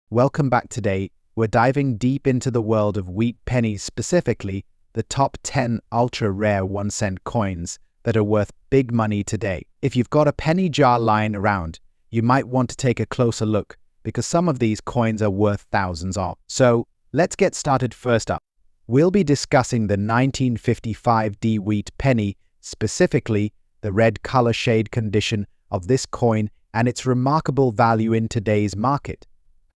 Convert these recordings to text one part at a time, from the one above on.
Welcome back. Today. We're diving deep into the world of wheat pennies, specifically the top 10 ultra-rare 1-cent coins that are worth big money today. If you've got a penny jar lying around, you might want to take a closer look because some of these coins are worth thousands of. So let's get started. First up, we'll be discussing the 1955 D wheat penny, specifically the red color shade condition of this coin and its remarkable value in today's market.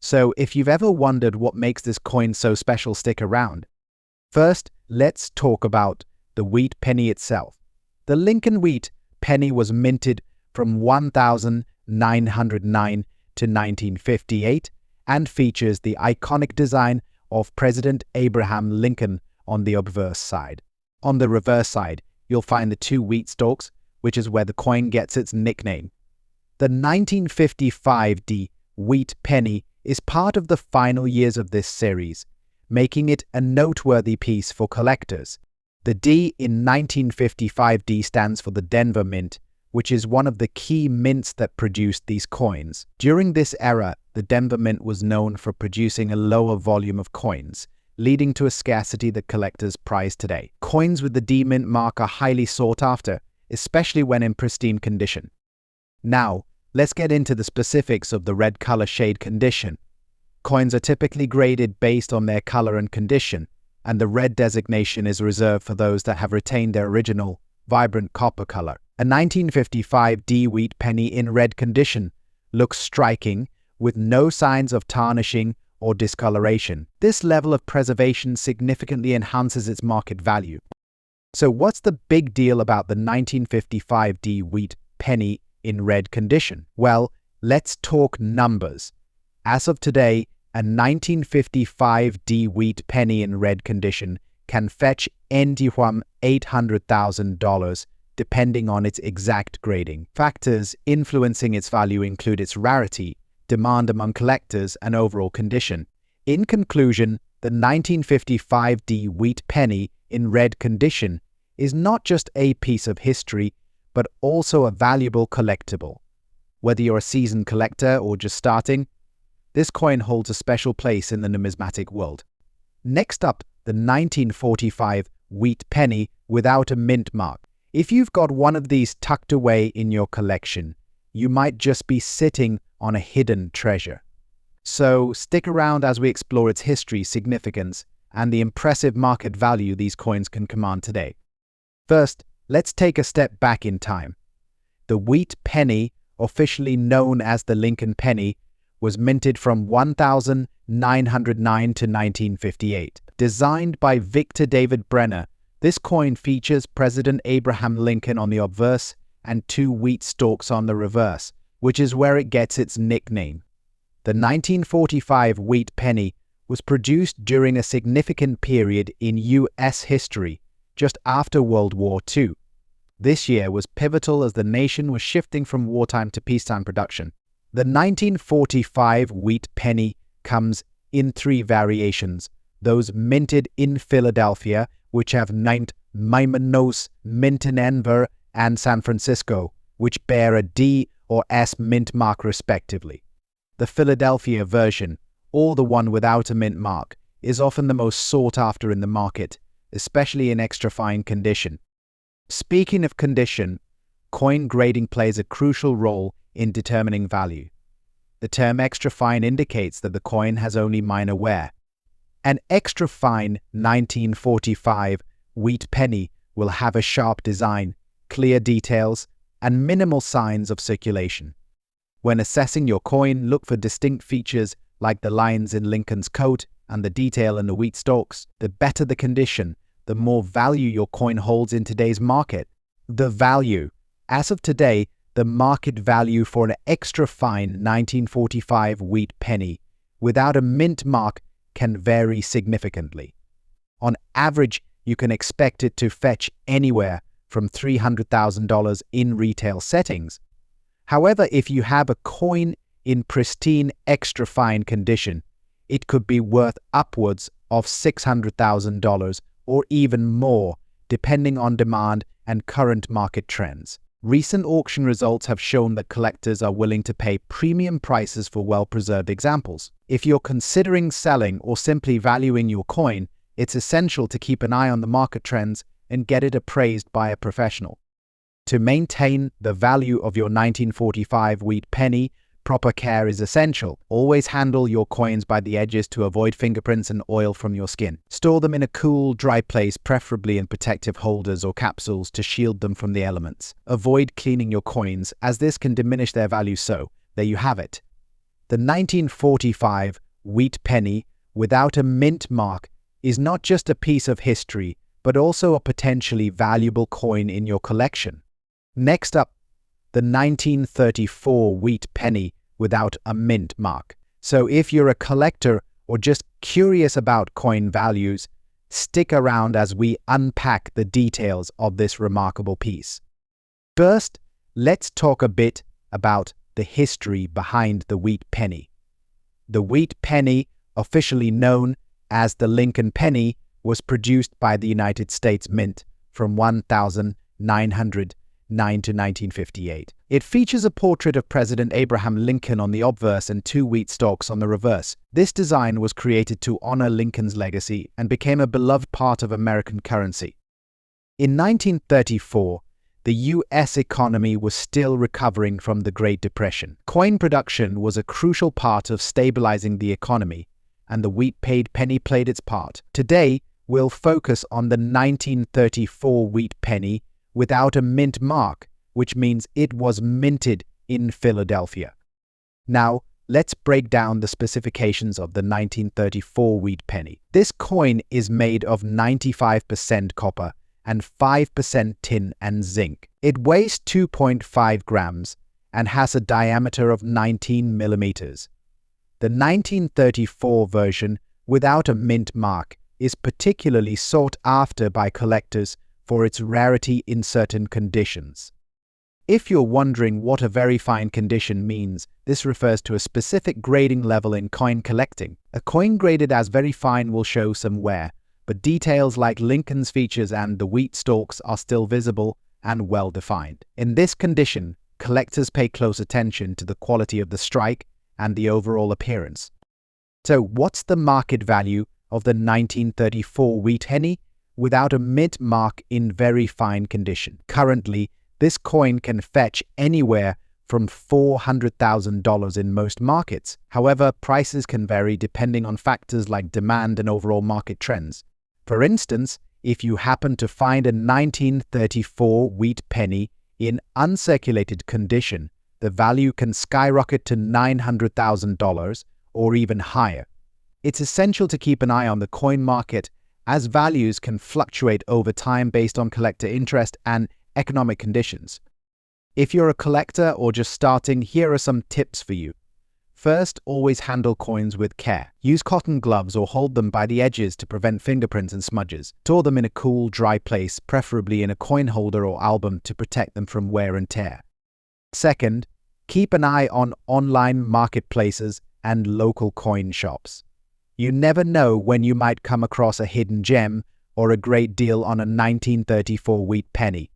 So if you've ever wondered what makes this coin so special, stick around. First, let's talk about the wheat penny itself. The Lincoln wheat penny was minted from 1909 to 1958 and features the iconic design of President Abraham Lincoln on the obverse side. On the reverse side, you'll find the two wheat stalks, which is where the coin gets its nickname. The 1955 D wheat penny is part of the final years of this series, making it a noteworthy piece for collectors. The D in 1955 D stands for the Denver Mint, which is one of the key mints that produced these coins. During this era, the Denver Mint was known for producing a lower volume of coins, leading to a scarcity that collectors prize today. Coins with the D Mint mark are highly sought after, especially when in pristine condition. Now, let's get into the specifics of the red color shade condition. Coins are typically graded based on their color and condition, and the red designation is reserved for those that have retained their original, vibrant copper color. A 1955 D wheat penny in red condition looks striking, with no signs of tarnishing or discoloration. This level of preservation significantly enhances its market value. So what's the big deal about the 1955 D wheat penny in red condition? Well, let's talk numbers. As of today, a 1955 D wheat penny in red condition can fetch anywhere from $800,000 depending on its exact grading. Factors influencing its value include its rarity, demand among collectors, and overall condition. In conclusion, the 1955 D wheat penny in red condition is not just a piece of history, but also a valuable collectible. Whether you're a seasoned collector or just starting, this coin holds a special place in the numismatic world. Next up, the 1945 wheat penny without a mint mark. If you've got one of these tucked away in your collection, you might just be sitting on a hidden treasure. So stick around as we explore its history, significance, and the impressive market value these coins can command today. First, let's take a step back in time. The wheat penny, officially known as the Lincoln penny, was minted from 1909 to 1958. Designed by Victor David Brenner, this coin features President Abraham Lincoln on the obverse and two wheat stalks on the reverse, which is where it gets its nickname. The 1945 wheat penny was produced during a significant period in U.S. history, just after World War II. This year was pivotal as the nation was shifting from wartime to peacetime production. The 1945 wheat penny comes in three variations: those minted in Philadelphia, which have named Mimonos, Millionaire, and San Francisco, which bear a D or S mint mark respectively. The Philadelphia version, or the one without a mint mark, is often the most sought after in the market, especially in extra fine condition. Speaking of condition, coin grading plays a crucial role in determining value. The term extra fine indicates that the coin has only minor wear. An extra fine 1945 wheat penny will have a sharp design, clear details, and minimal signs of circulation. When assessing your coin, look for distinct features like the lines in Lincoln's coat and the detail in the wheat stalks. The better the condition, the more value your coin holds in today's market. The value. As of today, the market value for an extra fine 1945 wheat penny without a mint mark can vary significantly. On average, you can expect it to fetch anywhere from $300,000 in retail settings. However, if you have a coin in pristine extra fine condition, it could be worth upwards of $600,000 or even more, depending on demand and current market trends. Recent auction results have shown that collectors are willing to pay premium prices for well-preserved examples. If you're considering selling or simply valuing your coin, it's essential to keep an eye on the market trends and get it appraised by a professional. To maintain the value of your 1945 wheat penny, proper care is essential. Always handle your coins by the edges to avoid fingerprints and oil from your skin. Store them in a cool, dry place, preferably in protective holders or capsules to shield them from the elements. Avoid cleaning your coins, as this can diminish their value. So, there you have it. The 1945 wheat penny without a mint mark is not just a piece of history, but also a potentially valuable coin in your collection. Next up, the 1934 wheat penny without a mint mark. So if you're a collector or just curious about coin values, stick around as we unpack the details of this remarkable piece. First, let's talk a bit about the history behind the wheat penny. The wheat penny, officially known as the Lincoln penny, was produced by the United States Mint from 1909 to 1958. It features a portrait of President Abraham Lincoln on the obverse and two wheat stalks on the reverse. This design was created to honor Lincoln's legacy and became a beloved part of American currency. In 1934, the U.S. economy was still recovering from the Great Depression. Coin production was a crucial part of stabilizing the economy, and the wheat penny played its part. Today, we'll focus on the 1934 wheat penny without a mint mark, which means it was minted in Philadelphia. Now, let's break down the specifications of the 1934 wheat penny. This coin is made of 95% copper and 5% tin and zinc. It weighs 2.5 grams and has a diameter of 19 millimeters. The 1934 version without a mint mark is particularly sought after by collectors for its rarity in certain conditions. If you're wondering what a very fine condition means, this refers to a specific grading level in coin collecting. A coin graded as very fine will show some wear, but details like Lincoln's features and the wheat stalks are still visible and well defined. In this condition, collectors pay close attention to the quality of the strike and the overall appearance. So, what's the market value of the 1934 wheat penny without a mint mark in very fine condition? Currently, this coin can fetch anywhere from $400,000 in most markets. However, prices can vary depending on factors like demand and overall market trends. For instance, if you happen to find a 1934 wheat penny in uncirculated condition, the value can skyrocket to $900,000 or even higher. It's essential to keep an eye on the coin market, as values can fluctuate over time based on collector interest and economic conditions. If you're a collector or just starting, here are some tips for you. First, always handle coins with care. Use cotton gloves or hold them by the edges to prevent fingerprints and smudges. Store them in a cool, dry place, preferably in a coin holder or album, to protect them from wear and tear. Second, keep an eye on online marketplaces and local coin shops. You never know when you might come across a hidden gem or a great deal on a 1934 wheat penny.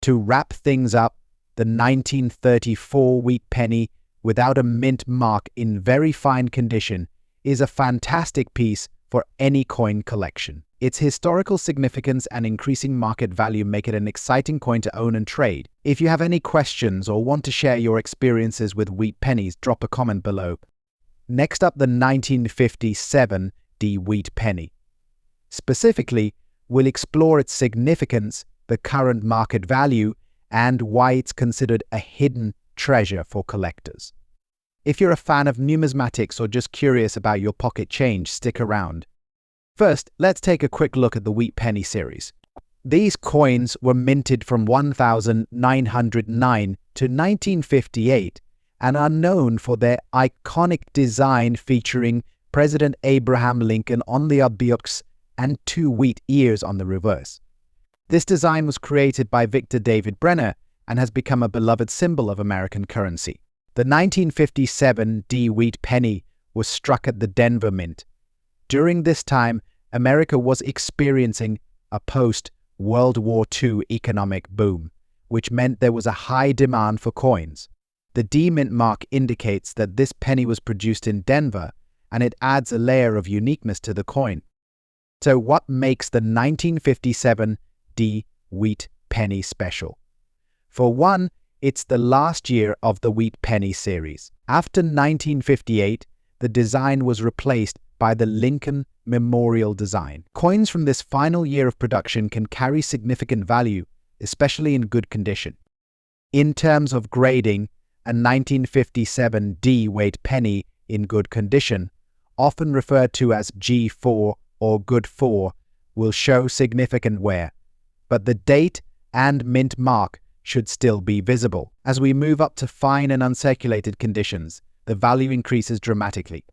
To wrap things up, the 1934 wheat penny without a mint mark in very fine condition is a fantastic piece for any coin collection. Its historical significance and increasing market value make it an exciting coin to own and trade. If you have any questions or want to share your experiences with wheat pennies, drop a comment below. Next up, the 1957 wheat penny. Specifically, we'll explore its significance, the current market value, and why it's considered a hidden treasure for collectors. If you're a fan of numismatics or just curious about your pocket change, stick around. First, let's take a quick look at the wheat penny series. These coins were minted from 1909 to 1958 and are known for their iconic design featuring President Abraham Lincoln on the obverse and two wheat ears on the reverse. This design was created by Victor David Brenner and has become a beloved symbol of American currency. The 1957 wheat penny was struck at the Denver Mint. During this time, America was experiencing a post-World War II economic boom, which meant there was a high demand for coins. The D mint mark indicates that this penny was produced in Denver, and it adds a layer of uniqueness to the coin. So what makes the 1957 D Wheat Penny special? For one, it's the last year of the Wheat Penny series. After 1958, the design was replaced by the Lincoln Memorial design. Coins from this final year of production can carry significant value, especially in good condition. In terms of grading, a 1957 D weight penny in good condition, often referred to as G4 or good 4, will show significant wear, but the date and mint mark should still be visible. As we move up to fine and uncirculated conditions, the value increases dramatically.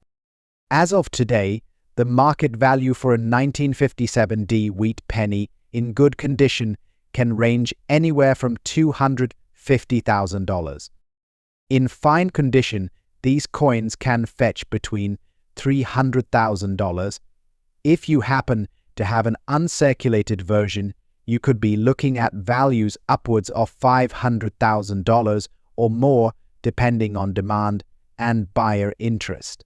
As of today, the market value for a 1957 D wheat penny in good condition can range anywhere from $250,000. In fine condition, these coins can fetch between $300,000. If you happen to have an uncirculated version, you could be looking at values upwards of $500,000 or more, depending on demand and buyer interest.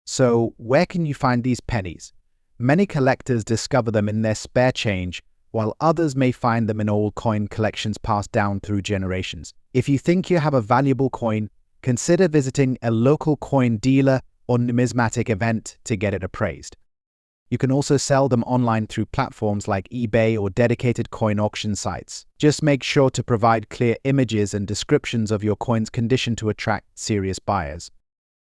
So, where can you find these pennies? Many collectors discover them in their spare change, while others may find them in old coin collections passed down through generations. If you think you have a valuable coin, consider visiting a local coin dealer or numismatic event to get it appraised. You can also sell them online through platforms like eBay or dedicated coin auction sites. Just make sure to provide clear images and descriptions of your coin's condition to attract serious buyers.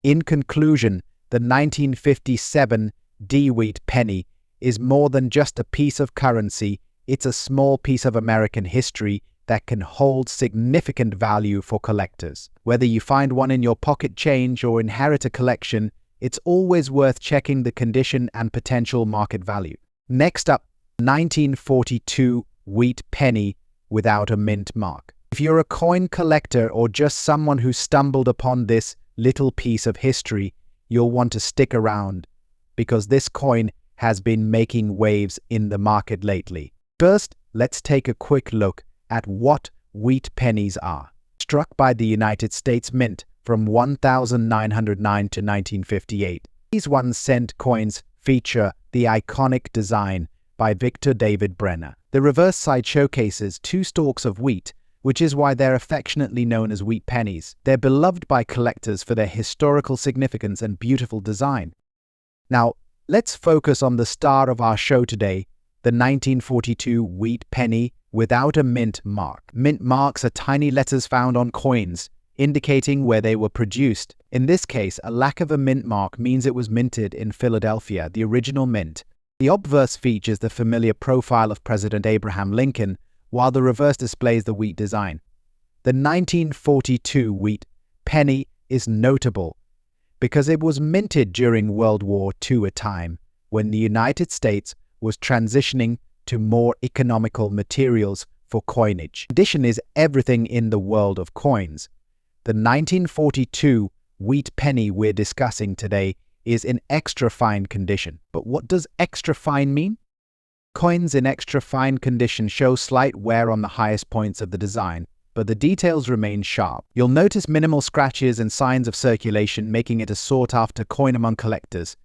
In conclusion, the 1957 D wheat penny is more than just a piece of currency. It's a small piece of American history that can hold significant value for collectors. Whether you find one in your pocket change or inherit a collection, it's always worth checking the condition and potential market value. Next up, 1942 wheat penny without a mint mark. If you're a coin collector or just someone who stumbled upon this little piece of history, you'll want to stick around, because this coin has been making waves in the market lately. First, let's take a quick look at what wheat pennies are. Struck by the United States Mint from 1909 to 1958. These 1-cent coins feature the iconic design by Victor David Brenner. The reverse side showcases 2 stalks of wheat, which is why they're affectionately known as wheat pennies. They're beloved by collectors for their historical significance and beautiful design. Now, let's focus on the star of our show today, the 1942 wheat penny without a mint mark. Mint marks are tiny letters found on coins, indicating where they were produced. In this case, a lack of a mint mark means it was minted in Philadelphia, the original mint. The obverse features the familiar profile of President Abraham Lincoln, while the reverse displays the wheat design. The 1942 wheat penny is notable because it was minted during World War II, a time when the United States was transitioning to more economical materials for coinage. Condition is everything in the world of coins. The 1942 wheat penny we're discussing today is in extra fine condition. But what does extra fine mean? Coins in extra fine condition show slight wear on the highest points of the design, but the details remain sharp. You'll notice minimal scratches and signs of circulation, making it a sought-after coin among collectors.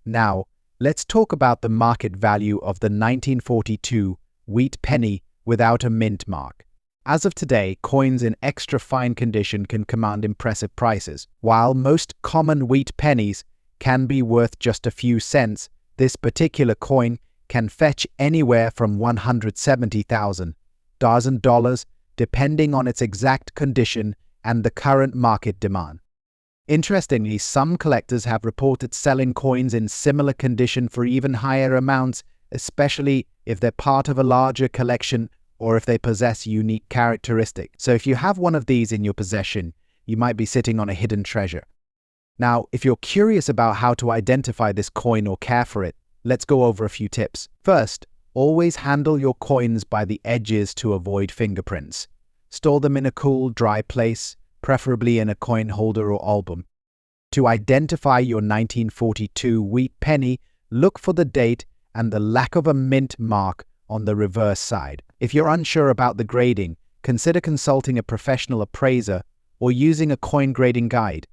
Now, let's talk about the market value of the 1942 wheat penny without a mint mark. As of today, coins in extra fine condition can command impressive prices. While most common wheat pennies can be worth just a few cents, this particular coin can fetch anywhere from $170,000 depending on its exact condition and the current market demand. Interestingly, some collectors have reported selling coins in similar condition for even higher amounts, especially if they're part of a larger collection or if they possess unique characteristics. So if you have one of these in your possession, you might be sitting on a hidden treasure. Now, if you're curious about how to identify this coin or care for it, let's go over a few tips. First, always handle your coins by the edges to avoid fingerprints. Store them in a cool, dry place, preferably in a coin holder or album. To identify your 1942 wheat penny, look for the date and the lack of a mint mark on the reverse side. If you're unsure about the grading, consider consulting a professional appraiser or using a coin grading guide.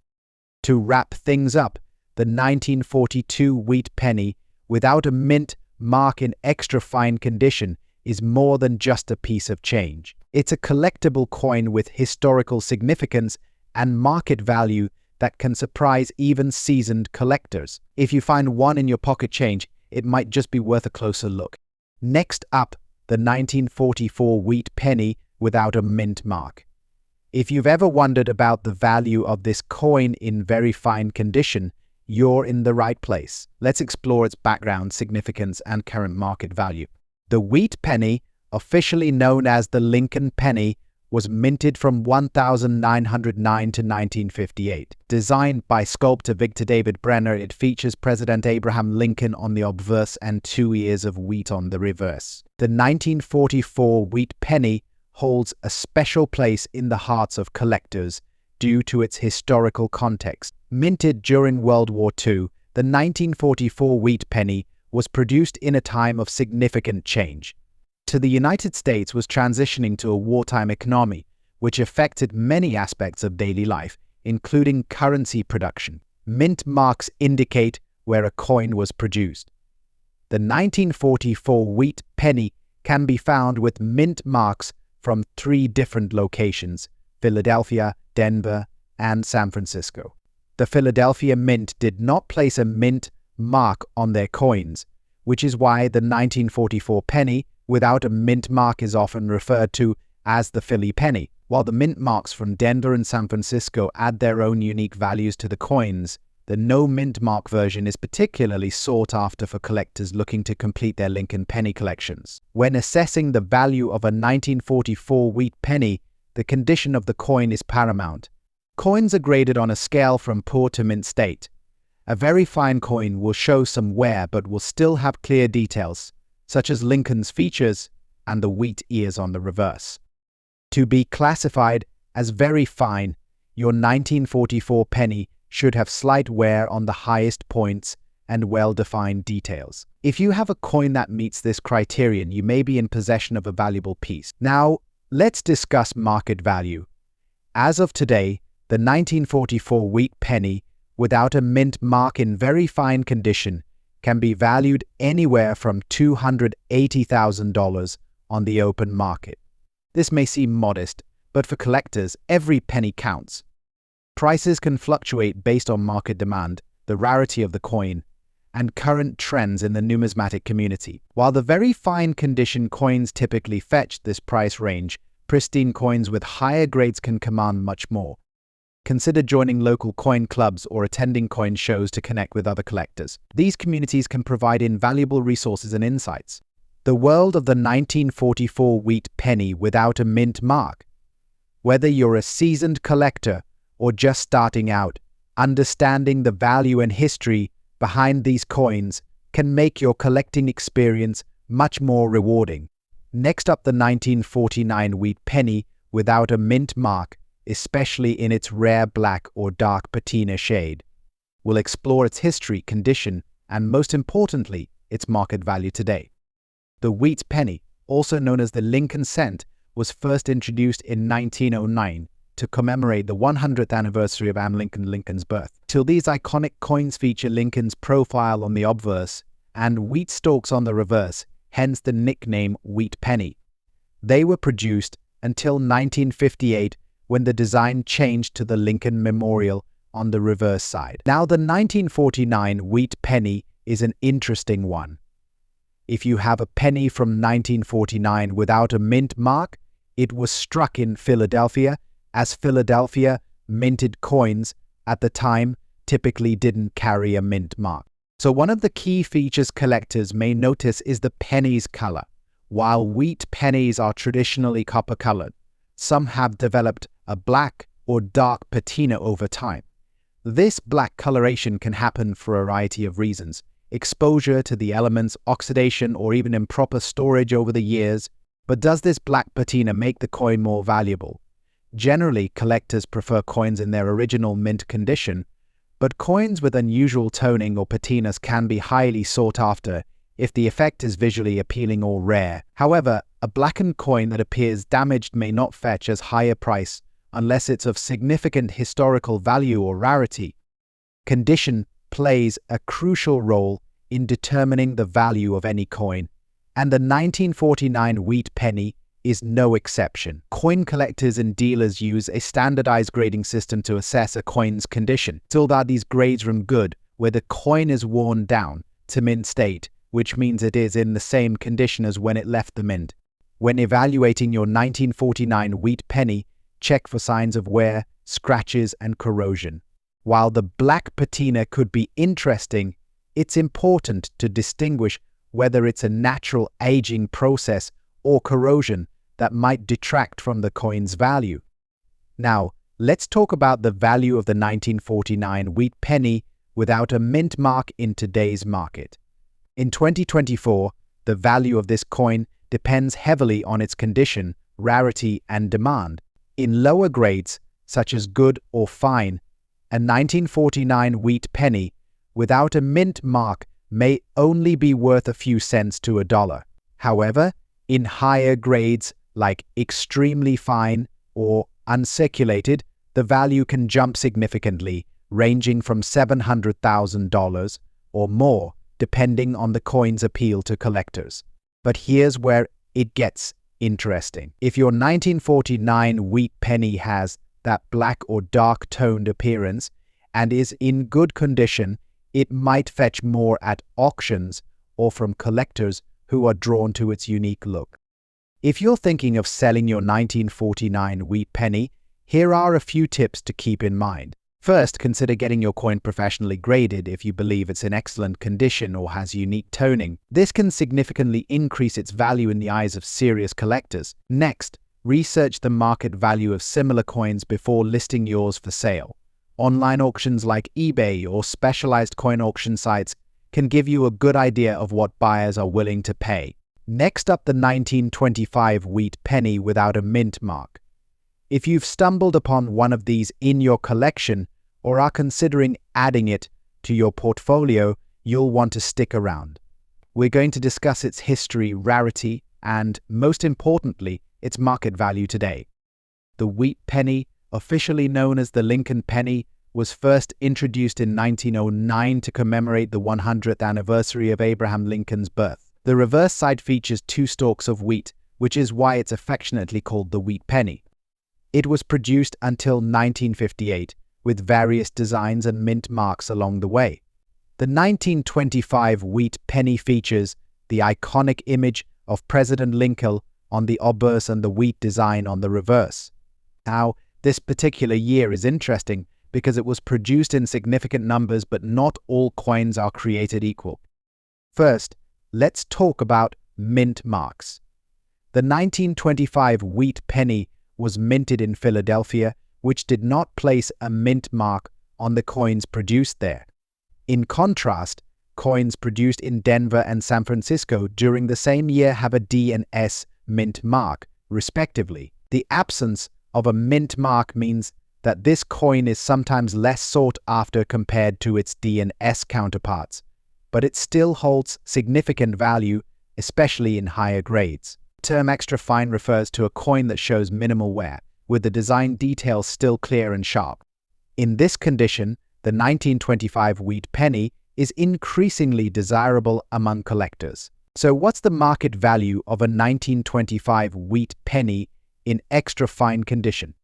To wrap things up, the 1942 Wheat Penny, without a mint mark in extra fine condition, is more than just a piece of change. It's a collectible coin with historical significance and market value that can surprise even seasoned collectors. If you find one in your pocket change, it might just be worth a closer look. Next up, the 1944 Wheat Penny without a mint mark. If you've ever wondered about the value of this coin in very fine condition, you're in the right place. Let's explore its background, significance, and current market value. The Wheat Penny, officially known as the Lincoln Penny, was minted from 1909 to 1958. Designed by sculptor Victor David Brenner, it features President Abraham Lincoln on the obverse and 2 ears of wheat on the reverse. The 1944 Wheat Penny holds a special place in the hearts of collectors due to its historical context. Minted during World War II, the 1944 Wheat Penny was produced in a time of significant change. The United States was transitioning to a wartime economy, which affected many aspects of daily life, including currency production. Mint marks indicate where a coin was produced. The 1944 Wheat Penny can be found with mint marks from 3 different locations: Philadelphia, Denver, and San Francisco. The Philadelphia Mint did not place a mint mark on their coins, which is why the 1944 penny without a mint mark is often referred to as the Philly penny. While the mint marks from Denver and San Francisco add their own unique values to the coins, the no mint mark version is particularly sought after for collectors looking to complete their Lincoln penny collections. When assessing the value of a 1944 Wheat Penny, the condition of the coin is paramount. Coins are graded on a scale from poor to mint state. A very fine coin will show some wear but will still have clear details, such as Lincoln's features and the wheat ears on the reverse. To be classified as very fine, your 1944 penny should have slight wear on the highest points and well-defined details. If you have a coin that meets this criterion, you may be in possession of a valuable piece. Now, let's discuss market value. As of today, the 1944 Wheat Penny, without a mint mark in very fine condition, can be valued anywhere from $280,000 on the open market. This may seem modest, but for collectors, every penny counts. Prices can fluctuate based on market demand, the rarity of the coin, and current trends in the numismatic community. While the very fine condition coins typically fetch this price range, pristine coins with higher grades can command much more. Consider joining local coin clubs or attending coin shows to connect with other collectors. These communities can provide invaluable resources and insights. The world of the 1944 Wheat Penny without a mint mark. Whether you're a seasoned collector or just starting out, understanding the value and history behind these coins can make your collecting experience much more rewarding. Next up, the 1949 Wheat Penny without a mint mark, especially in its rare black or dark patina shade. We'll explore its history, condition, and most importantly, its market value today. The Wheat Penny, also known as the Lincoln cent, was first introduced in 1909 to commemorate the 100th anniversary of Lincoln's birth. These iconic coins feature Lincoln's profile on the obverse and wheat stalks on the reverse, hence the nickname Wheat Penny. They were produced until 1958, when the design changed to the Lincoln Memorial on the reverse side. Now, the 1949 Wheat Penny is an interesting one. If you have a penny from 1949 without a mint mark, it was struck in Philadelphia, as Philadelphia minted coins at the time typically didn't carry a mint mark. So one of the key features collectors may notice is the penny's color. While wheat pennies are traditionally copper-colored, some have developed a black or dark patina over time. This black coloration can happen for a variety of reasons: exposure to the elements, oxidation, or even improper storage over the years. But does this black patina make the coin more valuable? Generally, collectors prefer coins in their original mint condition, but coins with unusual toning or patinas can be highly sought after if the effect is visually appealing or rare. However, A blackened coin that appears damaged may not fetch as high a price unless it's of significant historical value or rarity. Condition plays a crucial role in determining the value of any coin, and the 1949 wheat penny is no exception. Coin collectors and dealers use a standardized grading system to assess a coin's condition, so that these grades from good, where the coin is worn down, to mint state, which means it is in the same condition as when it left the mint. When evaluating your 1949 wheat penny, check for signs of wear, scratches, and corrosion. While the black patina could be interesting, it's important to distinguish whether it's a natural aging process or corrosion that might detract from the coin's value. Now, let's talk about the value of the 1949 wheat penny without a mint mark in today's market. In 2024, the value of this coin depends heavily on its condition, rarity, and demand. In lower grades, such as good or fine, a 1949 wheat penny without a mint mark may only be worth a few cents to $1. However, in higher grades like extremely fine or uncirculated, the value can jump significantly, ranging from $700,000 or more, depending on the coin's appeal to collectors. But here's where it gets interesting. If your 1949 wheat penny has that black or dark-toned appearance and is in good condition, it might fetch more at auctions or from collectors who are drawn to its unique look. If you're thinking of selling your 1949 wheat penny, here are a few tips to keep in mind. First, consider getting your coin professionally graded if you believe it's in excellent condition or has unique toning. This can significantly increase its value in the eyes of serious collectors. Next, research the market value of similar coins before listing yours for sale. Online auctions like eBay or specialized coin auction sites can give you a good idea of what buyers are willing to pay. Next up, the 1925 wheat penny without a mint mark. If you've stumbled upon one of these in your collection or are considering adding it to your portfolio, you'll want to stick around. We're going to discuss its history, rarity, and, most importantly, its market value today. The wheat penny, officially known as the Lincoln penny, was first introduced in 1909 to commemorate the 100th anniversary of Abraham Lincoln's birth. The reverse side features 2 stalks of wheat, which is why it's affectionately called the wheat penny. It was produced until 1958, with various designs and mint marks along the way. The 1925 wheat penny features the iconic image of President Lincoln on the obverse and the wheat design on the reverse. Now, this particular year is interesting because it was produced in significant numbers, but not all coins are created equal. First, let's talk about mint marks. The 1925 wheat penny was minted in Philadelphia, which did not place a mint mark on the coins produced there. In contrast, coins produced in Denver and San Francisco during the same year have a D and S mint mark, respectively. The absence of a mint mark means that this coin is sometimes less sought after compared to its D and S counterparts, but it still holds significant value, especially in higher grades. The term extra fine refers to a coin that shows minimal wear, with the design details still clear and sharp. In this condition, the 1925 wheat penny is increasingly desirable among collectors. So what's the market value of a 1925 wheat penny in extra fine condition?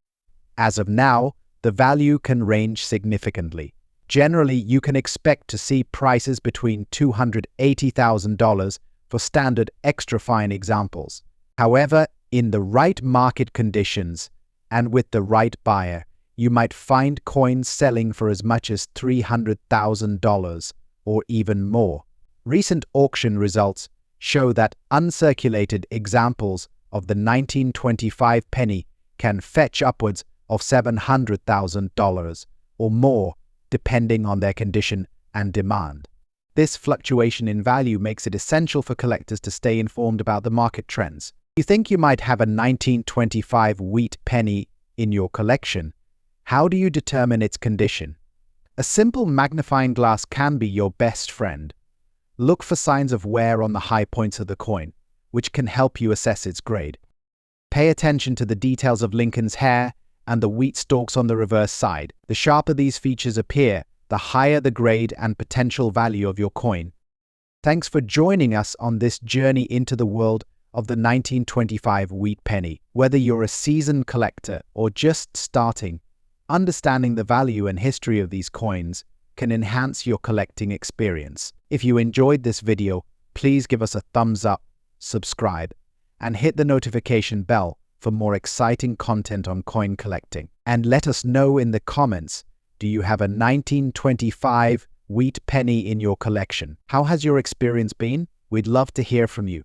As of now, the value can range significantly. Generally, you can expect to see prices between $280,000 for standard extra fine examples. However, in the right market conditions and with the right buyer, you might find coins selling for as much as $300,000 or even more. Recent auction results show that uncirculated examples of the 1925 penny can fetch upwards of $700,000 or more, depending on their condition and demand. This fluctuation in value makes it essential for collectors to stay informed about the market trends. You think you might have a 1925 wheat penny in your collection? How do you determine its condition? A simple magnifying glass can be your best friend. Look for signs of wear on the high points of the coin. which can help you assess its grade. Pay attention to the details of Lincoln's hair and the wheat stalks on the reverse side. The sharper these features appear, the higher the grade and potential value of your coin. Thanks for joining us on this journey into the world of the 1925 Wheat Penny. Whether you're a seasoned collector or just starting, understanding the value and history of these coins can enhance your collecting experience. If you enjoyed this video, please give us a thumbs up, subscribe, and hit the notification bell for more exciting content on coin collecting. And let us know in the comments, do you have a 1925 Wheat Penny in your collection? How has your experience been? We'd love to hear from you.